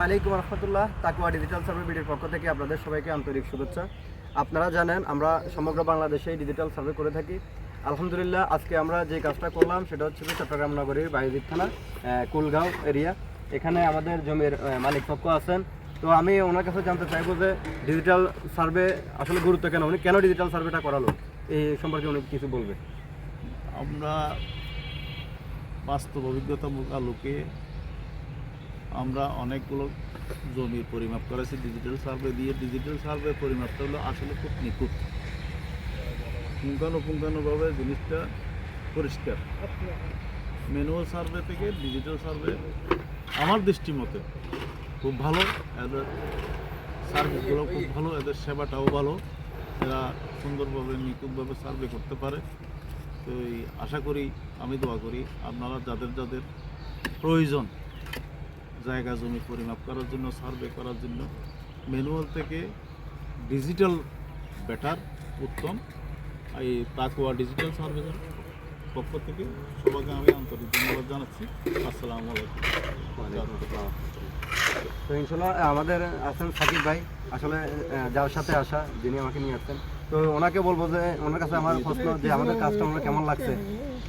আলাইকুম রহমতুল্লাহ। তাকুয়া digital survey ভিডিওর পক্ষ থেকে আপনাদের সবাইকে আন্তরিক শুভেচ্ছা। আপনারা জানেন আমরা সমগ্র বাংলাদেশে ডিজিটাল সার্ভে করে থাকি। আলহামদুলিল্লাহ আজকে আমরা যে কাজটা করলাম সেটা হচ্ছে চট্টগ্রাম নগরীর বায়ুদ্বীপ থানা কুলগাঁও এরিয়া। এখানে আমাদের জমির মালিক পক্ষ আছেন। তো আমি ওনার কাছে জানতে চাইবো যে ডিজিটাল সার্ভে আসলে গুরুত্ব কেন, উনি কেন ডিজিটাল সার্ভেটা করালো এই সম্পর্কে উনি কিছু বলবে। আমরা বাস্তব অভিজ্ঞতামূলক আলোকে আমরা অনেকগুলো জমির পরিমাপ করেছি ডিজিটাল সার্ভে দিয়ে। ডিজিটাল সার্ভে পরিমাপটা হলো আসলে খুব নিখুঁত, পুঙ্খানুপুঙ্খানুভাবে জিনিসটা পরিষ্কার। ম্যানুয়াল সার্ভে থেকে ডিজিটাল সার্ভে আমার দৃষ্টি মতে খুব ভালো, এদের সার্ভিসগুলো খুব ভালো, এদের সেবাটাও ভালো, এরা সুন্দরভাবে নিখুঁতভাবে সার্ভে করতে পারে। তো আশা করি, আমি দোয়া করি আপনারা যাদের যাদের প্রয়োজন জায়গা জমি পরিমাপ করার জন্য, সার্ভে করার জন্য, ম্যানুয়াল থেকে ডিজিটাল বেটার, উত্তম। এই তাকুয়া ডিজিটাল সার্ভের পক্ষ থেকে সবাইকে আমি আন্তরিক ধন্যবাদ জানাচ্ছি। আসসালামু আলাইকুম। তো ইনশাল্লাহ আমাদের আছেন সাকিব ভাই, আসলে যার সাথে আসা, যিনি আমাকে নিয়ে আসছেন। তো ওনাকে বলবো যে ওনার কাছে আমার প্রশ্ন যে আমাদের কাজটা ওনার কেমন লাগছে।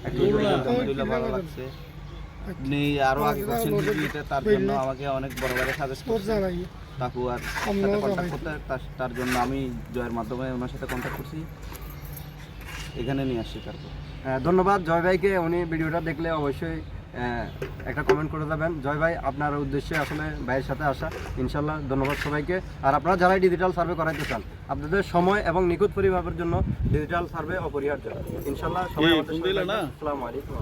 আলহামদুলিল্লাহ ভালো লাগছে। আপনি আরো আগে করছেন ভিডিওটা, তার জন্য আমাকে অনেক বড় বড় সাজেস্ট করছেন। তাকুয়ার সাথে কন্ট্যাক্ট করতে, তার জন্য আমি জয়ের মাধ্যমে ওনার সাথে কন্ট্যাক্ট করছি, এখানে নিয়ে আসছি। তারপর ধন্যবাদ জয় ভাইকে। উনি ভিডিওটা দেখলে অবশ্যই একটা কমেন্ট করে দেবেন। জয় ভাই আপনার উদ্দেশ্যে আসলে ভাইয়ের সাথে আসা। ইনশাল্লাহ ধন্যবাদ সবাইকে। আর আপনারা যারাই ডিজিটাল সার্ভে করাইতে চান, আপনাদের সময় এবং নিখুঁত পরিমাপের জন্য ডিজিটাল সার্ভে অপরিহার্য। ইনশাল্লাহ সবাই। আসসালামু আলাইকুম।